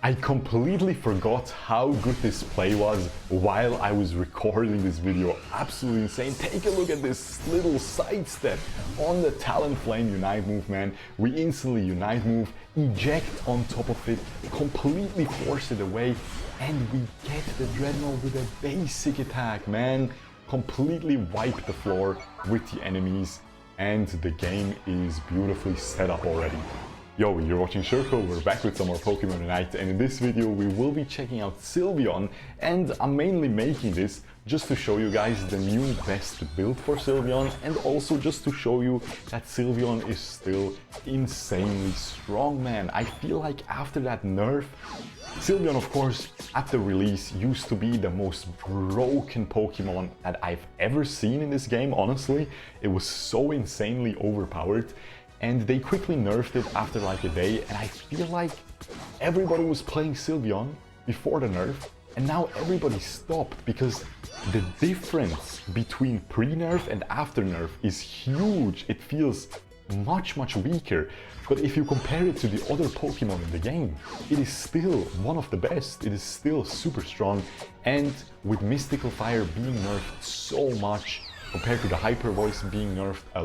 I completely forgot how good this play was while I was recording this video. Absolutely insane. Take a look at this little sidestep on the Talonflame Unite move, man. We instantly Unite move, eject on top of it, completely force it away, and we get the Dreadnought with a basic attack, man. Completely wipe the floor with the enemies, and the game is beautifully set up already. Yo, you're watching Shurkou, we're back with some more Pokémon Unite, and in this video we will be checking out Sylveon, and I'm mainly making this just to show you guys the new best build for Sylveon, and also just to show you that Sylveon is still insanely strong, man. I feel like after that nerf, Sylveon, of course, at the release used to be the most broken Pokemon that I've ever seen in this game, honestly. It was so insanely overpowered. And they quickly nerfed it after like a day, and I feel like everybody was playing Sylveon before the nerf, and now everybody stopped because the difference between pre-nerf and after nerf is huge. It feels much weaker, but if you compare it to the other Pokemon in the game, it is still one of the best. It is still super strong, and with Mystical Fire being nerfed so much compared to the Hyper Voice being nerfed a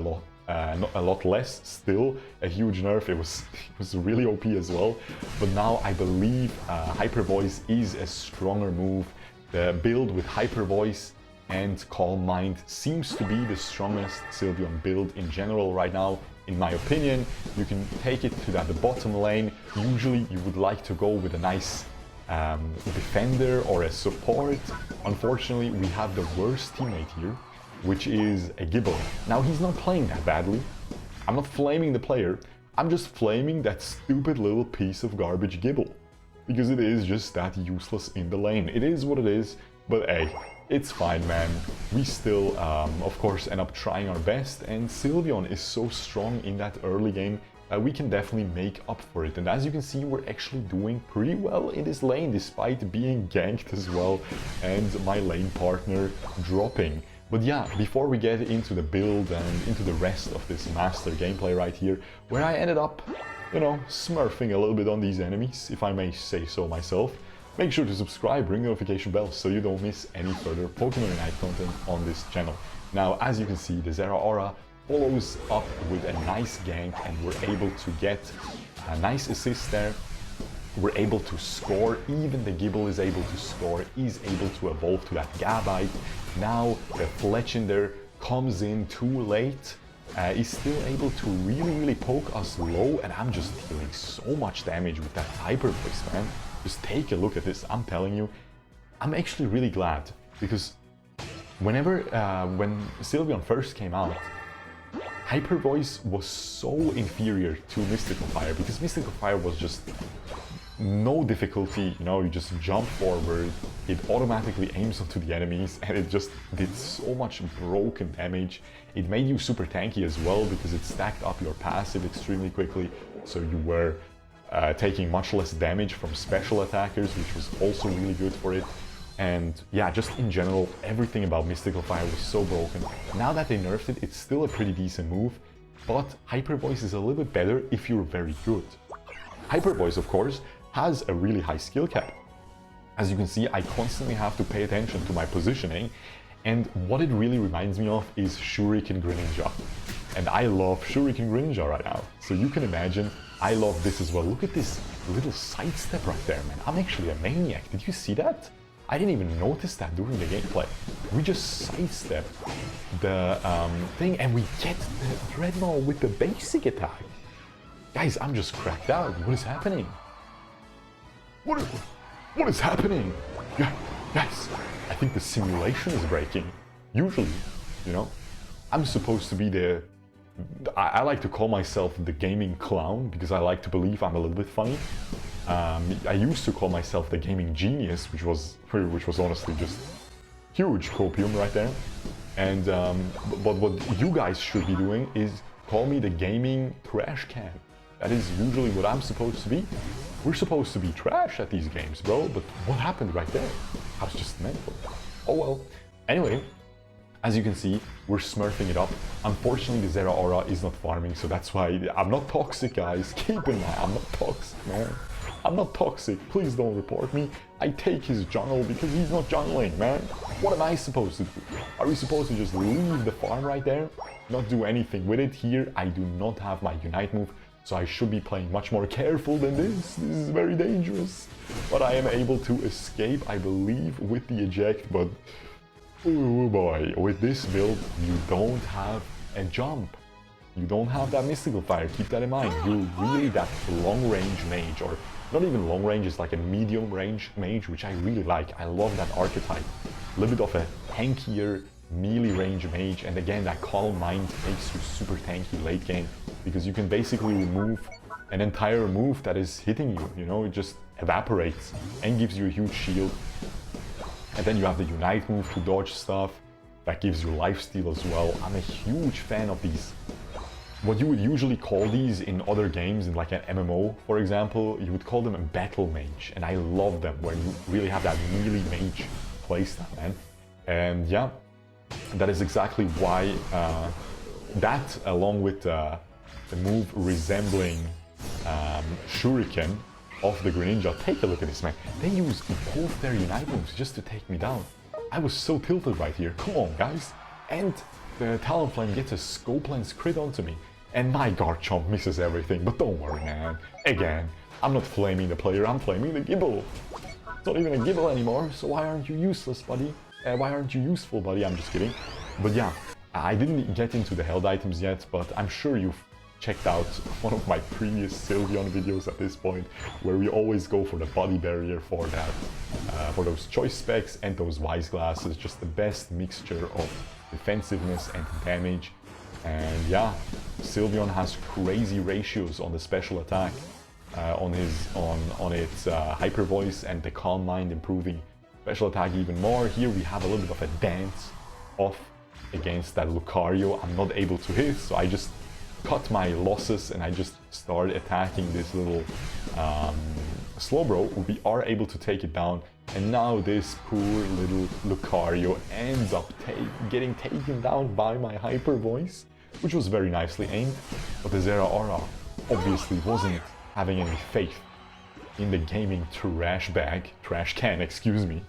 lot less, still a huge nerf. It was really OP as well, but now I believe Hyper Voice is a stronger move. The build with Hyper Voice and Calm Mind seems to be the strongest Sylveon build in general right now, in my opinion. You can take it to the bottom lane. Usually you would like to go with a nice defender or a support. Unfortunately, we have the worst teammate here, which is a Gible. Now, he's not playing that badly. I'm not flaming the player, I'm just flaming that stupid little piece of garbage Gible. Because it is just that useless in the lane. It is what it is, but hey, it's fine, man. We still, of course, end up trying our best, and Sylveon is so strong in that early game that we can definitely make up for it. And as you can see, we're actually doing pretty well in this lane, despite being ganked as well, and my lane partner dropping. But yeah, before we get into the build and into the rest of this master gameplay right here, where I ended up, you know, smurfing a little bit on these enemies, if I may say so myself, make sure to subscribe, ring the notification bell so you don't miss any further Pokemon Unite content on this channel. Now, as you can see, the Zeraora follows up with a nice gank, and we're able to get a nice assist there. We're able to score, even the Gible is able to score, is able to evolve to that Gabite. Now the Fletchinder comes in too late, is still able to really poke us low, and I'm just dealing so much damage with that Hyper Voice, man. Just take a look at this, I'm telling you. I'm actually really glad, because when Sylveon first came out, Hyper Voice was so inferior to Mystical Fire, because Mystical Fire was just no difficulty, you know, you just jump forward, it automatically aims onto the enemies, and it just did so much broken damage. It made you super tanky as well, because it stacked up your passive extremely quickly, so you were taking much less damage from special attackers, which was also really good for it. And yeah, just in general, everything about Mystical Fire was so broken. Now that they nerfed it, it's still a pretty decent move, but Hyper Voice is a little bit better if you're very good. Hyper Voice, of course, has a really high skill cap. As you can see, I constantly have to pay attention to my positioning, and what it really reminds me of is Shuriken Greninja. And I love Shuriken Greninja right now, so you can imagine I love this as well. Look at this little sidestep right there, man. I'm actually a maniac. Did you see that? I didn't even notice that during the gameplay. We just sidestep the thing, and we get the Dreadnought with the basic attack. Guys, I'm just cracked out. What is happening? What is happening? Guys, I think the simulation is breaking. Usually, you know, I'm supposed to be I like to call myself the gaming clown, because I like to believe I'm a little bit funny. I used to call myself the gaming genius, which was honestly just huge copium right there. And but what you guys should be doing is call me the gaming trash can. That is usually what I'm supposed to be. We're supposed to be trash at these games, bro, but what happened right there? I was just mental. Oh well. Anyway, as you can see, we're smurfing it up. Unfortunately, the Zeraora is not farming, so that's why I'm not toxic, guys. Keep in mind, I'm not toxic, man. I'm not toxic, please don't report me. I take his jungle because he's not jungling, man. What am I supposed to do? Are we supposed to just leave the farm right there? Not do anything with it? Here, I do not have my Unite move, so I should be playing much more careful than this. This is very dangerous. But I am able to escape, I believe, with the eject, but oh boy, with this build, you don't have a jump. You don't have that mystical fire, keep that in mind. You're really that long-range mage, or not even long-range, it's like a medium-range mage, which I really like. I love that archetype. A little bit of a tankier, melee-range mage, and again, that Calm Mind makes you super tanky late game, because you can basically remove an entire move that is hitting you, you know, it just evaporates and gives you a huge shield. And then you have the Unite move to dodge stuff, that gives you lifesteal as well. I'm a huge fan of these. What you would usually call these in other games, in like an MMO, for example, you would call them a battle mage, and I love them, where you really have that melee mage playstyle, man. And yeah, that is exactly why that, along with the move resembling shuriken of the Greninja, take a look at this, man. They use both their Unite moves just to take me down. I was so tilted right here, come on guys. And the Talonflame gets a Scope Lens crit onto me. And my Garchomp misses everything, but don't worry, man. Again, I'm not flaming the player, I'm flaming the Gibble. It's not even a Gibble anymore, so why aren't you useless, buddy? Why aren't you useful, buddy? I'm just kidding. But yeah, I didn't get into the held items yet, but I'm sure you've checked out one of my previous Sylveon videos at this point, where we always go for the body barrier for that, for those choice specs and those wise glasses, just the best mixture of defensiveness and damage. And yeah, Sylveon has crazy ratios on the special attack, on its hyper voice, and the Calm Mind improving special attack even more. Here we have a little bit of a dance off against that Lucario. I'm not able to hit, so I just cut my losses and I just start attacking this little Slowbro. We are able to take it down, and now this poor little Lucario ends up getting taken down by my hyper voice, which was very nicely aimed. But the Zeraora obviously wasn't having any faith in the gaming trash can, excuse me.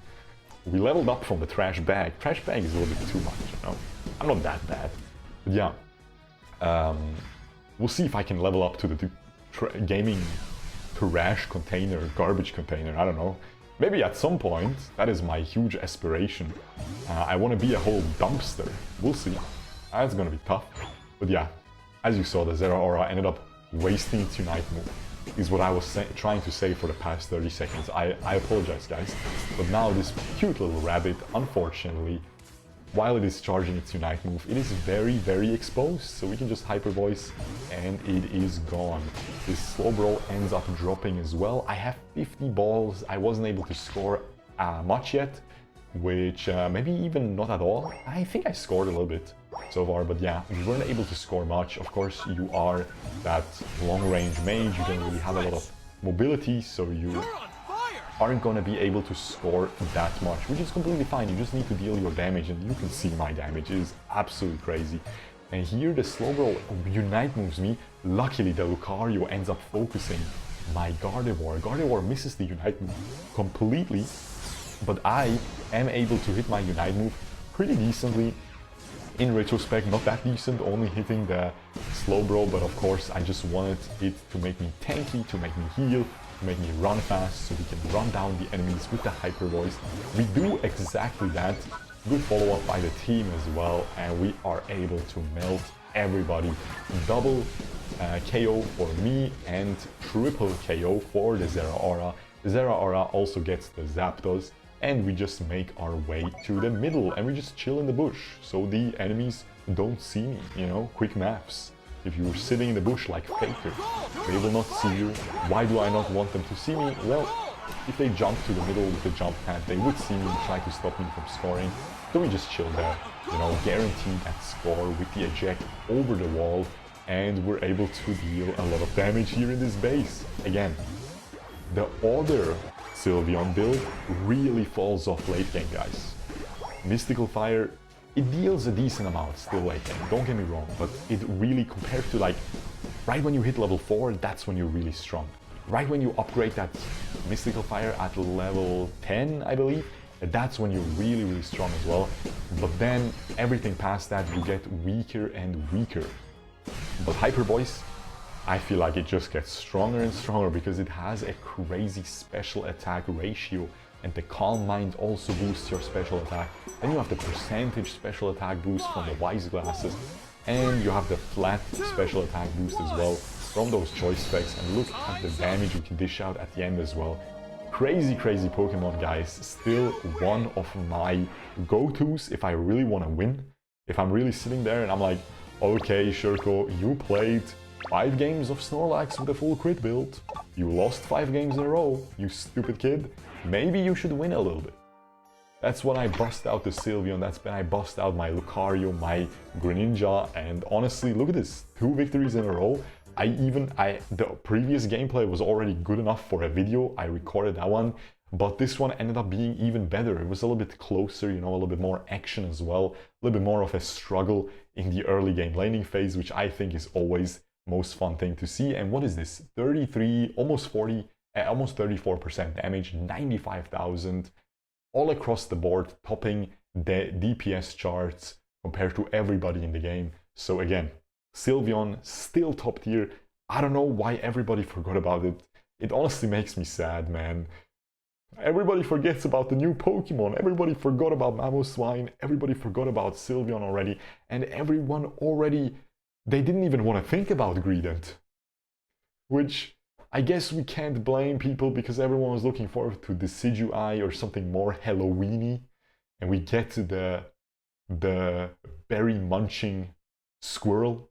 We leveled up from the trash bag. Trash bag is a little bit too much, you know. I'm not that bad, but yeah. We'll see if I can level up to the gaming trash container, garbage container, I don't know. Maybe at some point, that is my huge aspiration. I want to be a whole dumpster. We'll see. That's gonna be tough. But yeah, as you saw, the Zeraora ended up wasting its Unite move, is what I was trying to say for the past 30 seconds. I apologize, guys. But now this cute little rabbit, unfortunately, while it is charging its Unite move, it is very, very exposed. So we can just Hyper Voice and it is gone. This Slowbro ends up dropping as well. I have 50 balls. I wasn't able to score much yet, which maybe even not at all. I think I scored a little bit so far, but yeah, we weren't able to score much. Of course, you are that long-range mage, you don't really have a lot of mobility, so you aren't going to be able to score that much, which is completely fine. You just need to deal your damage, and you can see my damage is absolutely crazy. And here the Slowbro Unite moves me. Luckily, the Lucario ends up focusing my Gardevoir. Gardevoir misses the Unite move completely, but I am able to hit my Unite move pretty decently. In retrospect, not that decent, only hitting the Slowbro, but of course I just wanted it to make me tanky, to make me heal, to make me run fast, so we can run down the enemies with the Hyper Voice. We do exactly that. Good follow-up by the team as well, and we are able to melt everybody. Double KO for me and triple KO for the Zeraora. The Zeraora also gets the Zapdos, and we just make our way to the middle, and we just chill in the bush, so the enemies don't see me, you know, quick maps. If you're sitting in the bush like Faker, they will not see you. Why do I not want them to see me? Well, if they jump to the middle with the jump pad, they would see me and try to stop me from scoring. So we just chill there, you know, guarantee that score with the eject over the wall, and we're able to deal a lot of damage here in this base. Again, the other Sylveon build really falls off late game, guys. Mystical Fire, it deals a decent amount still late game, don't get me wrong, but it really, compared to like right when you hit level 4, that's when you're really strong. right when you upgrade that Mystical Fire at level 10, I believe, that's when you're really, really strong as well. But then everything past that, you get weaker and weaker. But Hyper Voice, I feel like it just gets stronger and stronger because it has a crazy special attack ratio, and the Calm Mind also boosts your special attack. Then you have the percentage special attack boost from the Wise Glasses, and you have the flat special attack boost as well from those choice specs. And look at the damage you can dish out at the end as well. Crazy, crazy Pokemon, guys. Still one of my go-tos if I really want to win. If I'm really sitting there and I'm like, okay, shurkou, you played 5 games of Snorlax with a full crit build. You lost 5 games in a row, you stupid kid. Maybe you should win a little bit. That's when I bust out the Sylveon, that's when I bust out my Lucario, my Greninja, and honestly, look at this. 2 victories in a row. The previous gameplay was already good enough for a video. I recorded that one, but this one ended up being even better. It was a little bit closer, you know, a little bit more action as well, a little bit more of a struggle in the early game laning phase, which I think is always most fun thing to see. And what is this? 33, almost 40, almost 34% damage, 95,000, all across the board, topping the DPS charts compared to everybody in the game. So again, Sylveon, still top tier. I don't know why everybody forgot about it. It honestly makes me sad, man. Everybody forgets about the new Pokemon. Everybody forgot about Mamoswine. Everybody forgot about Sylveon already. And everyone already, they didn't even want to think about Greedent. Which, I guess we can't blame people because everyone was looking forward to Decidueye or something more Halloweeny. And we get to the berry munching squirrel,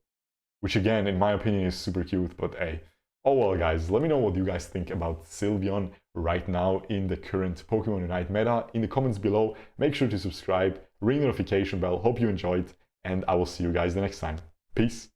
which again, in my opinion, is super cute, but hey. Oh well, guys, let me know what you guys think about Sylveon right now in the current Pokemon Unite meta in the comments below. Make sure to subscribe, ring the notification bell. Hope you enjoyed, and I will see you guys the next time. Peace.